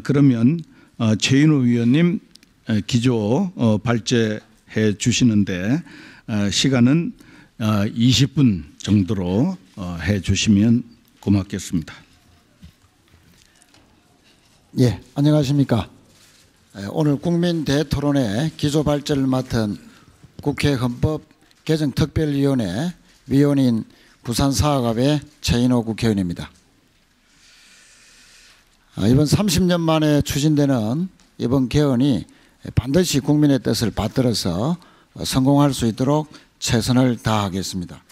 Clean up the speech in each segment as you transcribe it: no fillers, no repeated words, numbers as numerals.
그러면 최인호 위원님 기조 발제해 주시는데 시간은 20분 정도로 해 주시면 고맙겠습니다. 예, 안녕하십니까. 오늘 국민 대토론회 기조 발제를 맡은 국회 헌법개정특별위원회 위원인 부산사학갑의 최인호 국회의원입니다. 이번 30년 만에 추진되는 이번 개헌이 반드시 국민의 뜻을 받들어서 성공할 수 있도록 최선을 다하겠습니다.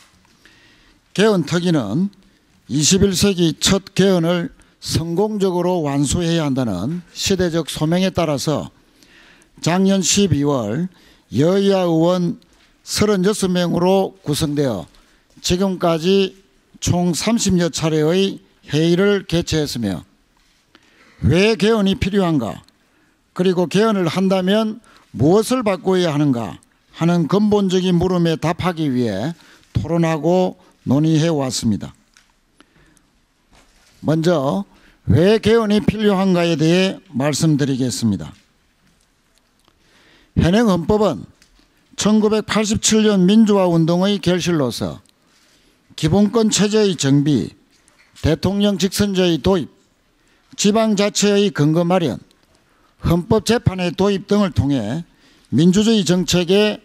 개헌 특위는 21세기 첫 개헌을 성공적으로 완수해야 한다는 시대적 소명에 따라서 작년 12월 여야 의원 36명으로 구성되어 지금까지 총 30여 차례의 회의를 개최했으며 왜 개헌이 필요한가, 그리고 개헌을 한다면 무엇을 바꿔야 하는가 하는 근본적인 물음에 답하기 위해 토론하고 논의해 왔습니다. 먼저 왜 개헌이 필요한가에 대해 말씀드리겠습니다. 현행 헌법은 1987년 민주화운동의 결실로서 기본권 체제의 정비, 대통령 직선제의 도입, 지방자치의 근거 마련, 헌법재판의 도입 등을 통해 민주주의 정착에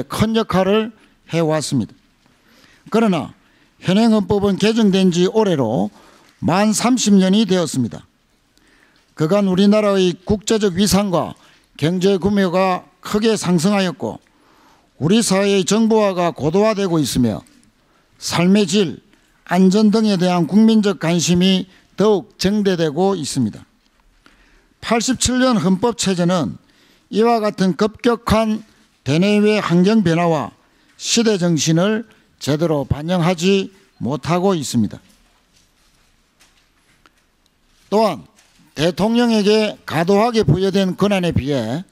큰 역할을 해왔습니다. 그러나 현행 헌법은 개정된 지 올해로 만 30년이 되었습니다. 그간 우리나라의 국제적 위상과 경제 규모가 크게 상승하였고 우리 사회의 정보화가 고도화되고 있으며 삶의 질, 안전 등에 대한 국민적 관심이 더욱 정대되고 있습니다. 87년 헌법체제는 이와 같은 급격한 대내외 환경 변화와 시대 정신을 제대로 반영하지 못하고 있습니다. 또한 대통령에게 과도하게 부여된 권한에 비해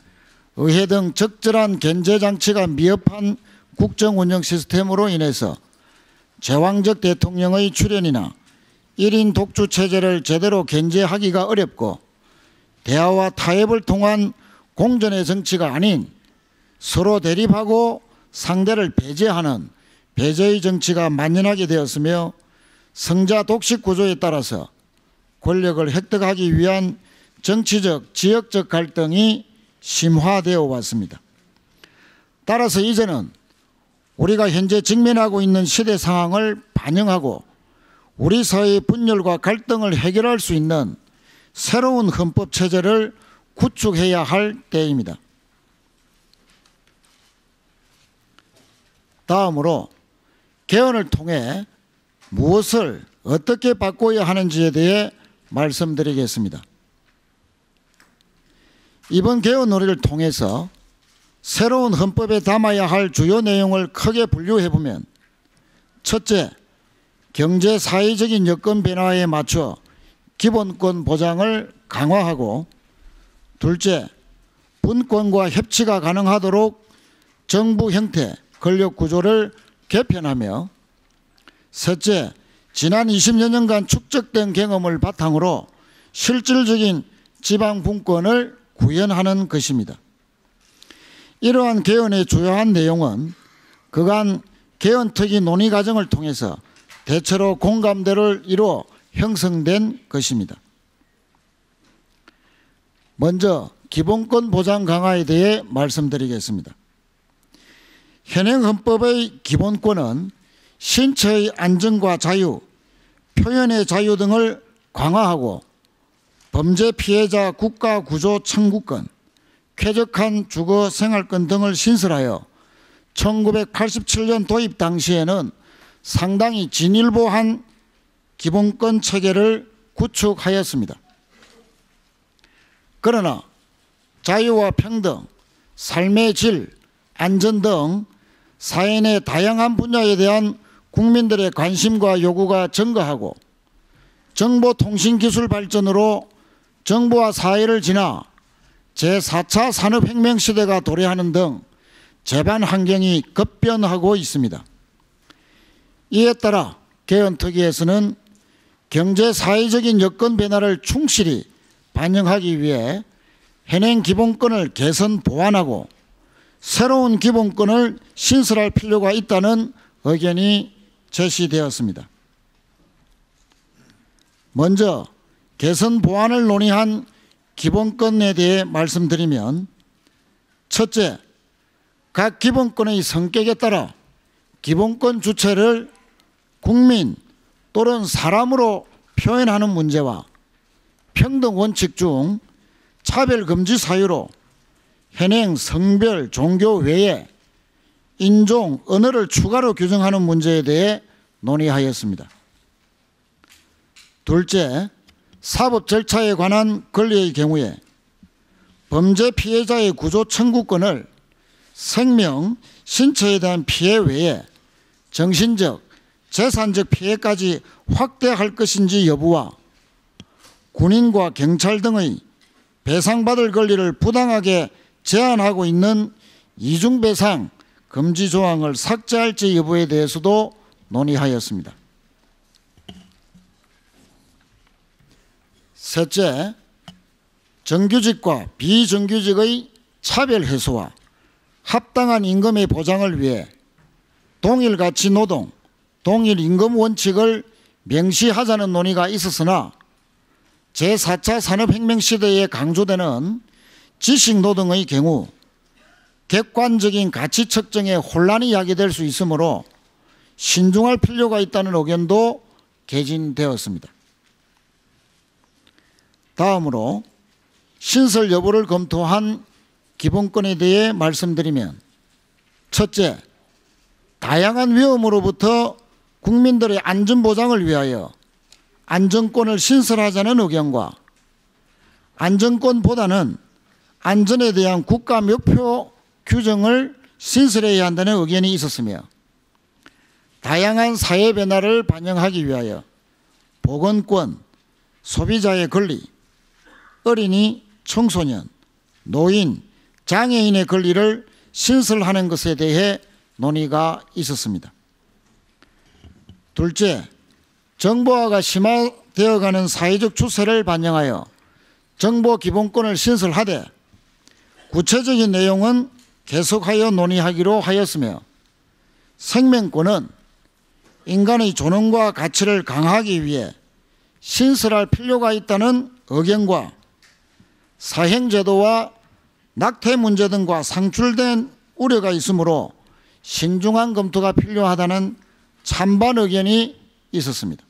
의회 등 적절한 견제장치가 미흡한 국정운영 시스템으로 인해서 제왕적 대통령의 출현이나 1인 독주 체제를 제대로 견제하기가 어렵고 대화와 타협을 통한 공전의 정치가 아닌 서로 대립하고 상대를 배제하는 배제의 정치가 만연하게 되었으며 성자 독식 구조에 따라서 권력을 획득하기 위한 정치적, 지역적 갈등이 심화되어 왔습니다. 따라서 이제는 우리가 현재 직면하고 있는 시대 상황을 반영하고 우리 사회의 분열과 갈등을 해결할 수 있는 새로운 헌법 체제를 구축해야 할 때입니다. 다음으로 개헌을 통해 무엇을 어떻게 바꿔야 하는지에 대해 말씀드리겠습니다. 이번 개헌 논의를 통해서 새로운 헌법에 담아야 할 주요 내용을 크게 분류해보면 첫째, 경제 사회적인 여건 변화에 맞춰 기본권 보장을 강화하고 둘째, 분권과 협치가 가능하도록 정부 형태, 권력 구조를 개편하며 셋째, 지난 20여 년간 축적된 경험을 바탕으로 실질적인 지방 분권을 구현하는 것입니다. 이러한 개헌의 주요한 내용은 그간 개헌특위 논의 과정을 통해서 대체로 공감대를 이루어 형성된 것입니다. 먼저 기본권 보장 강화에 대해 말씀드리겠습니다. 현행 헌법의 기본권은 신체의 안전과 자유, 표현의 자유 등을 강화하고 범죄 피해자 국가 구조 청구권, 쾌적한 주거 생활권 등을 신설하여 1987년 도입 당시에는 상당히 진일보한 기본권 체계를 구축하였습니다. 그러나 자유와 평등, 삶의 질, 안전 등 사회 내 다양한 분야에 대한 국민들의 관심과 요구가 증가하고 정보통신기술 발전으로 정부와 사회를 지나 제4차 산업혁명 시대가 도래하는 등 제반 환경이 급변하고 있습니다. 이에 따라 개헌특위에서는 경제 사회적인 여건 변화를 충실히 반영하기 위해 현행 기본권을 개선 보완하고 새로운 기본권을 신설할 필요가 있다는 의견이 제시되었습니다. 먼저 개선 보완을 논의한 기본권에 대해 말씀드리면, 첫째, 각 기본권의 성격에 따라 기본권 주체를 국민 또는 사람으로 표현하는 문제와 평등 원칙 중 차별 금지 사유로 현행 성별, 종교 외에 인종, 언어를 추가로 규정하는 문제에 대해 논의하였습니다. 둘째, 사법 절차에 관한 권리의 경우에 범죄 피해자의 구조 청구권을 생명, 신체에 대한 피해 외에 정신적, 재산적 피해까지 확대할 것인지 여부와 군인과 경찰 등의 배상받을 권리를 부당하게 제한하고 있는 이중배상 금지 조항을 삭제할지 여부에 대해서도 논의하였습니다. 셋째, 정규직과 비정규직의 차별 해소와 합당한 임금의 보장을 위해 동일 가치 노동, 동일 임금 원칙을 명시하자는 논의가 있었으나 제4차 산업혁명 시대에 강조되는 지식노동의 경우 객관적인 가치 측정에 혼란이 야기될 수 있으므로 신중할 필요가 있다는 의견도 개진되었습니다. 다음으로 신설 여부를 검토한 기본권에 대해 말씀드리면, 첫째, 다양한 위험으로부터 국민들의 안전보장을 위하여 안전권을 신설하자는 의견과 안전권보다는 안전에 대한 국가 목표 규정을 신설해야 한다는 의견이 있었으며, 다양한 사회 변화를 반영하기 위하여 보건권, 소비자의 권리, 어린이, 청소년, 노인, 장애인의 권리를 신설하는 것에 대해 논의가 있었습니다. 둘째, 정보화가 심화되어가는 사회적 추세를 반영하여 정보 기본권을 신설하되 구체적인 내용은 계속하여 논의하기로 하였으며, 생명권은 인간의 존엄과 가치를 강화하기 위해 신설할 필요가 있다는 의견과 사형제도와 낙태 문제 등과 상충된 우려가 있으므로 신중한 검토가 필요하다는 찬반 의견이 있었습니다.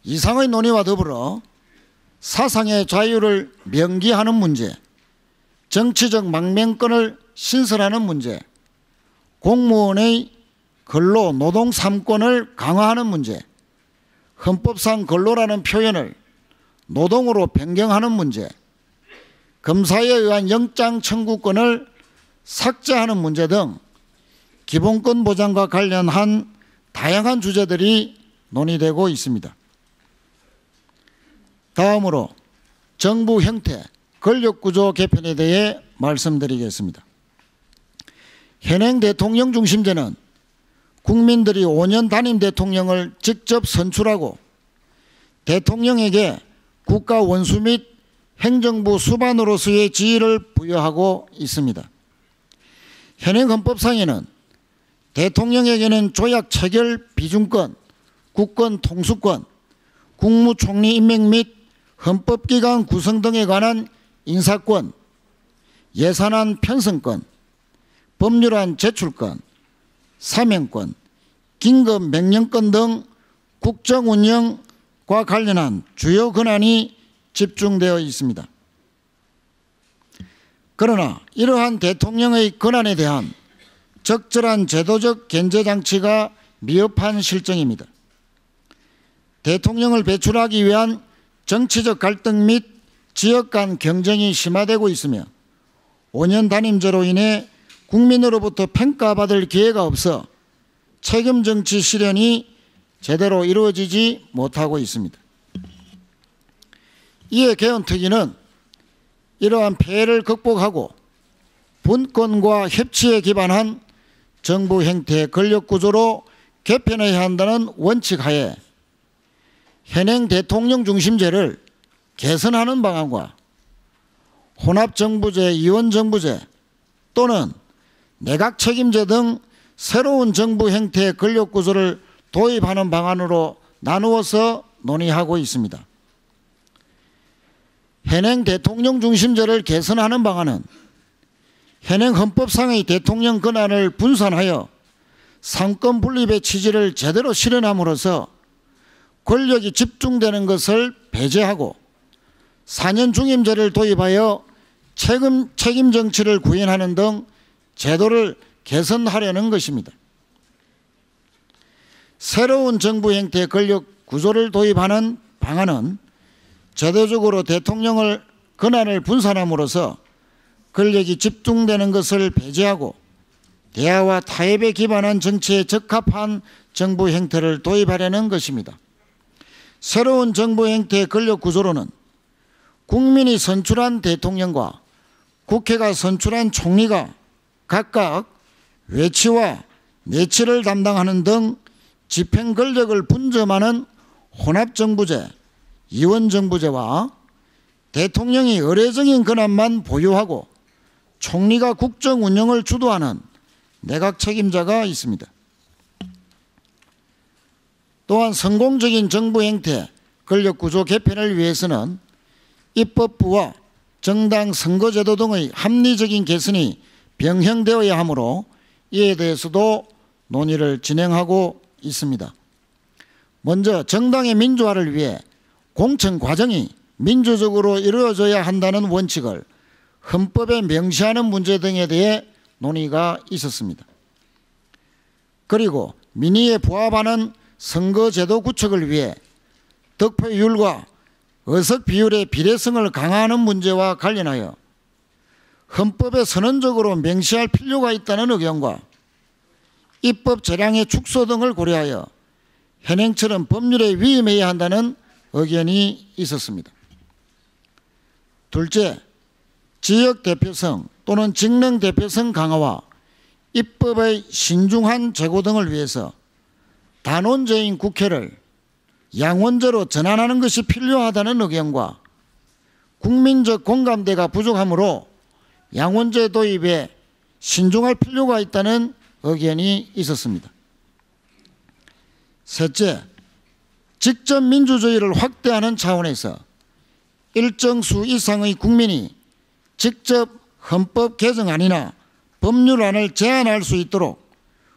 이상의 논의와 더불어 사상의 자유를 명기하는 문제, 정치적 망명권을 신설하는 문제, 공무원의 근로, 노동 3권을 강화하는 문제, 헌법상 근로라는 표현을 노동으로 변경하는 문제, 검사에 의한 영장 청구권을 삭제하는 문제 등 기본권 보장과 관련한 다양한 주제들이 논의되고 있습니다. 다음으로 정부 형태, 권력구조 개편에 대해 말씀드리겠습니다. 현행 대통령 중심제는 국민들이 5년 단임 대통령을 직접 선출하고 대통령에게 국가 원수 및 행정부 수반으로서의 지위를 부여하고 있습니다. 현행 헌법상에는 대통령에게는 조약 체결 비준권, 국권 통수권, 국무총리 임명 및 헌법기관 구성 등에 관한 인사권, 예산안 편성권, 법률안 제출권, 사면권, 긴급 명령권 등 국정 운영과 관련한 주요 권한이 집중되어 있습니다. 그러나 이러한 대통령의 권한에 대한 적절한 제도적 견제 장치가 미흡한 실정입니다. 대통령을 배출하기 위한 정치적 갈등 및 지역 간 경쟁이 심화되고 있으며 5년 단임제로 인해 국민으로부터 평가받을 기회가 없어 책임 정치 실현이 제대로 이루어지지 못하고 있습니다. 이에 개헌특위는 이러한 폐해를 극복하고 분권과 협치에 기반한 정부 형태 권력구조로 개편해야 한다는 원칙하에 현행 대통령 중심제를 개선하는 방안과 혼합정부제, 이원정부제 또는 내각책임제 등 새로운 정부 형태의 권력구조를 도입하는 방안으로 나누어서 논의하고 있습니다. 현행 대통령 중심제를 개선하는 방안은 현행 헌법상의 대통령 권한을 분산하여 상권 분립의 취지를 제대로 실현함으로써 권력이 집중되는 것을 배제하고 4년 중임제를 도입하여 책임 정치를 구현하는 등 제도를 개선하려는 것입니다. 새로운 정부 형태의 권력 구조를 도입하는 방안은 제도적으로 대통령을 권한을 분산함으로써 권력이 집중되는 것을 배제하고 대화와 타협에 기반한 정치에 적합한 정부 형태를 도입하려는 것입니다. 새로운 정부 형태의 권력 구조로는 국민이 선출한 대통령과 국회가 선출한 총리가 각각 외치와 내치를 담당하는 등 집행 권력을 분점하는 혼합정부제, 이원정부제와 대통령이 의례적인 권한만 보유하고 총리가 국정 운영을 주도하는 내각 책임자가 있습니다. 또한 성공적인 정부 형태 권력구조 개편을 위해서는 입법부와 정당 선거제도 등의 합리적인 개선이 병행되어야 하므로 이에 대해서도 논의를 진행하고 있습니다. 먼저 정당의 민주화를 위해 공천 과정이 민주적으로 이루어져야 한다는 원칙을 헌법에 명시하는 문제 등에 대해 논의가 있었습니다. 그리고 민의에 부합하는 선거제도 구축을 위해 득표율과 의석 비율의 비례성을 강화하는 문제와 관련하여 헌법에 선언적으로 명시할 필요가 있다는 의견과 입법 재량의 축소 등을 고려하여 현행처럼 법률에 위임해야 한다는 의견이 있었습니다. 둘째, 지역 대표성 또는 직능 대표성 강화와 입법의 신중한 제고 등을 위해서 단원제인 국회를 양원제로 전환하는 것이 필요하다는 의견과 국민적 공감대가 부족하므로 양원제 도입에 신중할 필요가 있다는 의견이 있었습니다. 셋째, 직접 민주주의를 확대하는 차원에서 일정 수 이상의 국민이 직접 헌법 개정안이나 법률안을 제안할 수 있도록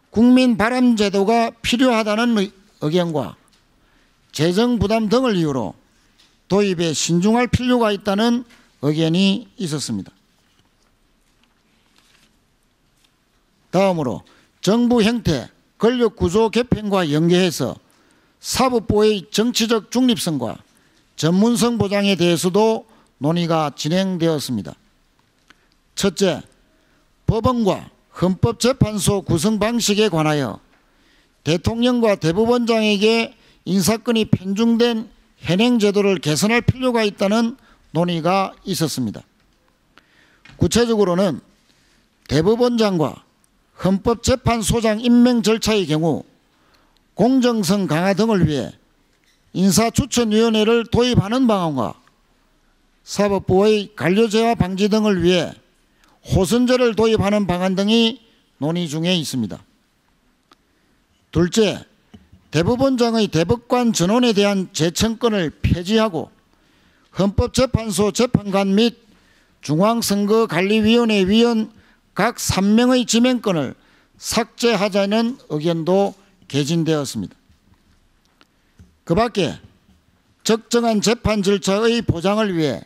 국민 발의 제도가 필요하다는 의견과 재정 부담 등을 이유로 도입에 신중할 필요가 있다는 의견이 있었습니다. 다음으로 정부 형태, 권력 구조 개편과 연계해서 사법부의 정치적 중립성과 전문성 보장에 대해서도 논의가 진행되었습니다. 첫째, 법원과 헌법재판소 구성 방식에 관하여 대통령과 대법원장에게 인사권이 편중된 현행 제도를 개선할 필요가 있다는 논의가 있었습니다. 구체적으로는 대법원장과 헌법재판소장 임명 절차의 경우 공정성 강화 등을 위해 인사추천위원회를 도입하는 방안과 사법부의 관료제화 방지 등을 위해 호선제를 도입하는 방안 등이 논의 중에 있습니다. 둘째, 대법원장의 대법관 전원에 대한 재청권을 폐지하고 헌법재판소 재판관 및 중앙선거관리위원회 위원 각 3명의 지명권을 삭제하자는 의견도 개진되었습니다. 그 밖에 적정한 재판 절차의 보장을 위해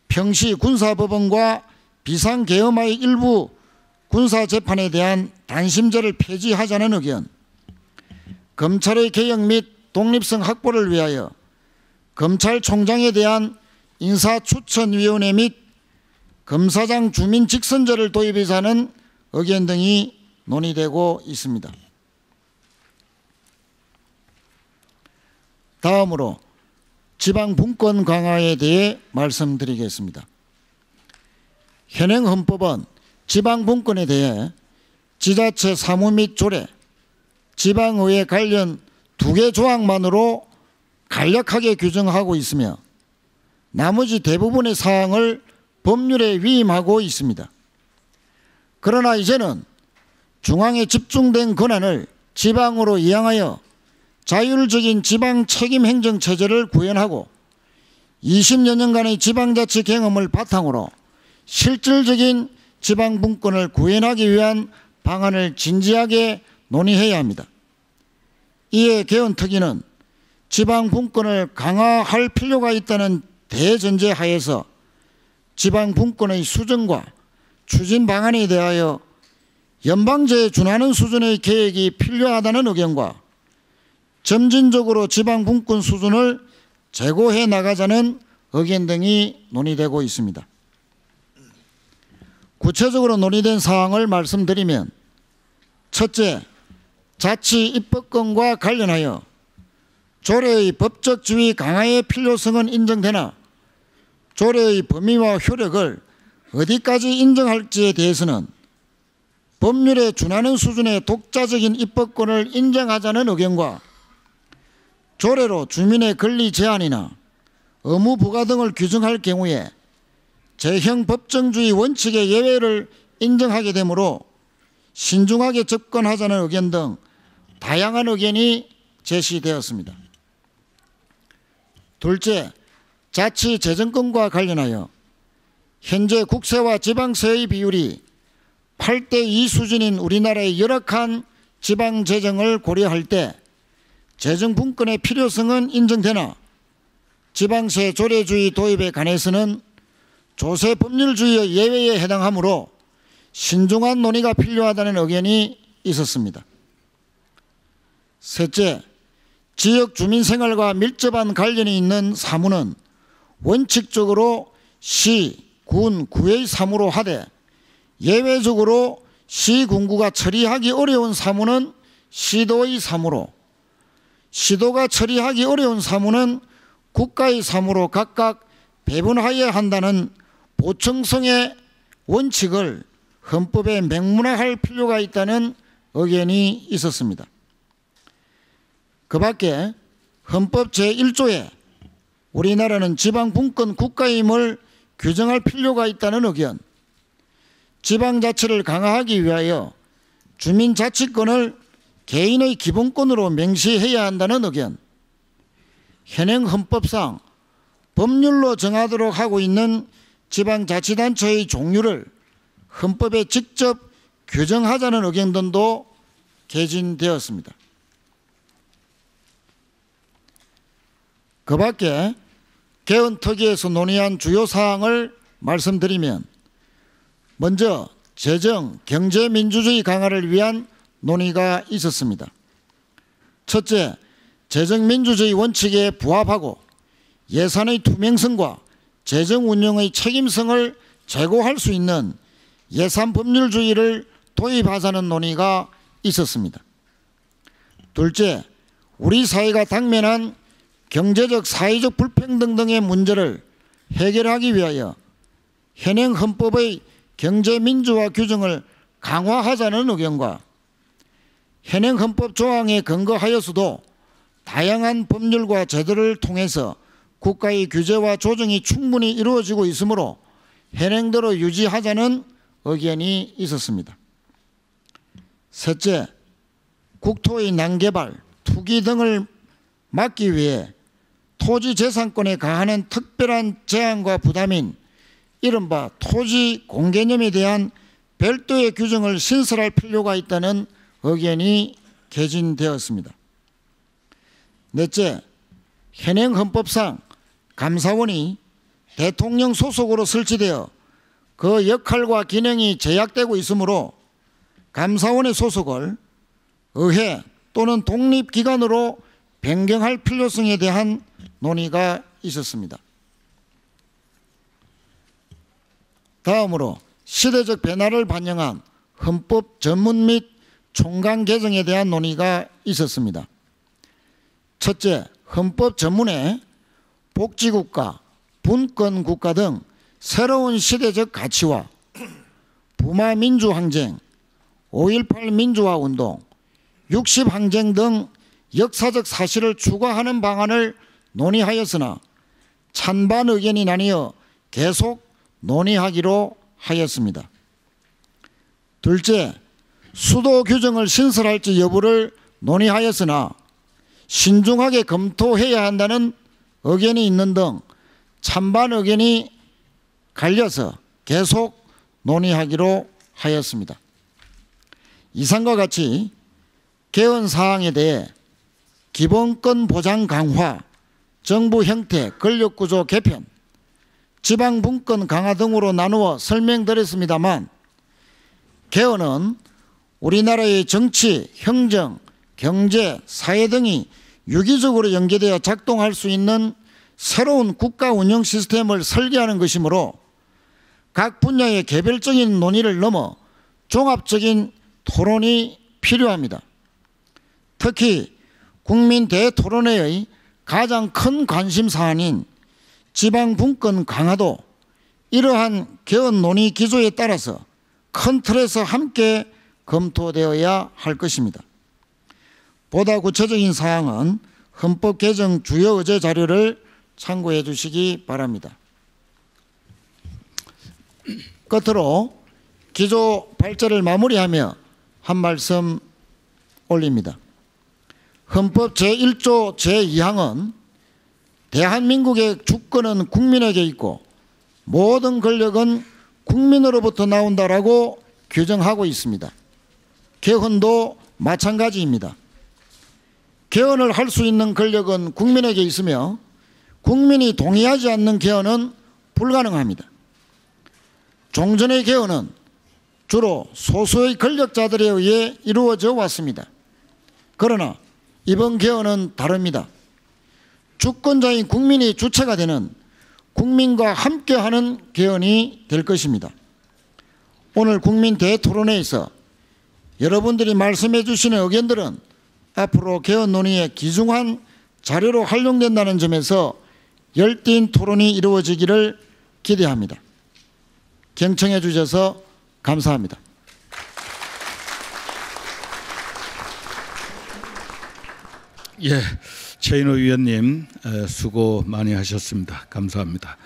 평시 군사법원과 비상계엄의 일부 군사재판에 대한 단심제를 폐지하자는 의견, 검찰의 개혁 및 독립성 확보를 위하여 검찰총장에 대한 인사추천위원회 및 검사장 주민 직선제를 도입하자는 의견 등이 논의되고 있습니다. 다음으로 지방분권 강화에 대해 말씀드리겠습니다. 현행 헌법은 지방분권에 대해 지자체 사무 및 조례, 지방의회 관련 2개 조항만으로 간략하게 규정하고 있으며 나머지 대부분의 사항을 법률에 위임하고 있습니다. 그러나 이제는 중앙에 집중된 권한을 지방으로 이양하여 자율적인 지방 책임 행정 체제를 구현하고 20여 년간의 지방자치 경험을 바탕으로 실질적인 지방분권을 구현하기 위한 방안을 진지하게 논의해야 합니다. 이에 개헌특위는 지방분권을 강화할 필요가 있다는 대전제 하에서 지방분권의 수정과 추진 방안에 대하여 연방제에 준하는 수준의 계획이 필요하다는 의견과 점진적으로 지방분권 수준을 제고해 나가자는 의견 등이 논의되고 있습니다. 구체적으로 논의된 사항을 말씀드리면, 첫째, 자치 입법권과 관련하여 조례의 법적 지위 강화의 필요성은 인정되나 조례의 범위와 효력을 어디까지 인정할지에 대해서는 법률에 준하는 수준의 독자적인 입법권을 인정하자는 의견과 조례로 주민의 권리 제한이나 의무 부과 등을 규정할 경우에 재형 법정주의 원칙의 예외를 인정하게 되므로 신중하게 접근하자는 의견 등 다양한 의견이 제시되었습니다. 둘째, 자치 재정권과 관련하여 현재 국세와 지방세의 비율이 8대2 수준인 우리나라의 열악한 지방재정을 고려할 때 재정분권의 필요성은 인정되나 지방세 조례주의 도입에 관해서는 조세 법률주의의 예외에 해당하므로 신중한 논의가 필요하다는 의견이 있었습니다. 셋째, 지역 주민 생활과 밀접한 관련이 있는 사무는 원칙적으로 시, 군, 구의 사무로 하되 예외적으로 시, 군구가 처리하기 어려운 사무는 시도의 사무로, 시도가 처리하기 어려운 사무는 국가의 사무로 각각 배분하여야 한다는 보충성의 원칙을 헌법에 명문화할 필요가 있다는 의견이 있었습니다. 그 밖에 헌법 제1조에 우리나라는 지방분권 국가임을 규정할 필요가 있다는 의견, 지방자치를 강화하기 위하여 주민자치권을 개인의 기본권으로 명시해야 한다는 의견, 현행 헌법상 법률로 정하도록 하고 있는 지방자치단체의 종류를 헌법에 직접 규정하자는 의견 등도 개진되었습니다. 그 밖에 개헌특위에서 논의한 주요 사항을 말씀드리면, 먼저 재정, 경제민주주의 강화를 위한 논의가 있었습니다. 첫째, 재정민주주의 원칙에 부합하고 예산의 투명성과 재정 운영의 책임성을 제고할 수 있는 예산 법률주의를 도입하자는 논의가 있었습니다. 둘째, 우리 사회가 당면한 경제적, 사회적 불평등 등의 문제를 해결하기 위하여 현행 헌법의 경제민주화 규정을 강화하자는 의견과 현행 헌법 조항에 근거하여서도 다양한 법률과 제도를 통해서 국가의 규제와 조정이 충분히 이루어지고 있으므로 현행대로 유지하자는 의견이 있었습니다. 셋째, 국토의 난개발, 투기 등을 막기 위해 토지재산권에 가하는 특별한 제한과 부담인 이른바 토지 공개념에 대한 별도의 규정을 신설할 필요가 있다는 의견이 개진되었습니다. 넷째, 현행 헌법상 감사원이 대통령 소속으로 설치되어 그 역할과 기능이 제약되고 있으므로 감사원의 소속을 의회 또는 독립기관으로 변경할 필요성에 대한 논의가 있었습니다. 다음으로 시대적 변화를 반영한 헌법 전문 및 총강 개정에 대한 논의가 있었습니다. 첫째, 헌법 전문에 복지국가, 분권국가 등 새로운 시대적 가치와 부마민주항쟁, 5.18 민주화운동, 60항쟁 등 역사적 사실을 추가하는 방안을 논의하였으나 찬반 의견이 나뉘어 계속 논의하기로 하였습니다. 둘째, 수도 규정을 신설할지 여부를 논의하였으나 신중하게 검토해야 한다는 의견이 있는 등 찬반 의견이 갈려서 계속 논의하기로 하였습니다. 이상과 같이 개헌 사항에 대해 기본권 보장 강화, 정부 형태, 권력구조 개편, 지방분권 강화 등으로 나누어 설명드렸습니다만 개헌은 우리나라의 정치, 행정, 경제, 사회 등이 유기적으로 연계되어 작동할 수 있는 새로운 국가 운영 시스템을 설계하는 것이므로 각 분야의 개별적인 논의를 넘어 종합적인 토론이 필요합니다. 특히 국민 대토론회의 가장 큰 관심 사안인 지방분권 강화도 이러한 개헌 논의 기조에 따라서 큰 틀에서 함께 검토되어야 할 것입니다. 보다 구체적인 사항은 헌법 개정 주요 의제 자료를 참고해 주시기 바랍니다. 끝으로 기조 발제를 마무리하며 한 말씀 올립니다. 헌법 제1조 제2항은 대한민국의 주권은 국민에게 있고 모든 권력은 국민으로부터 나온다라고 규정하고 있습니다. 개헌도 마찬가지입니다. 개헌을 할 수 있는 권력은 국민에게 있으며 국민이 동의하지 않는 개헌은 불가능합니다. 종전의 개헌은 주로 소수의 권력자들에 의해 이루어져 왔습니다. 그러나 이번 개헌은 다릅니다. 주권자인 국민이 주체가 되는 국민과 함께하는 개헌이 될 것입니다. 오늘 국민 대토론회에서 여러분들이 말씀해 주시는 의견들은 앞으로 개헌 논의에 귀중한 자료로 활용된다는 점에서 열띤 토론이 이루어지기를 기대합니다. 경청해 주셔서 감사합니다. 예, 최인호 위원님 수고 많이 하셨습니다. 감사합니다.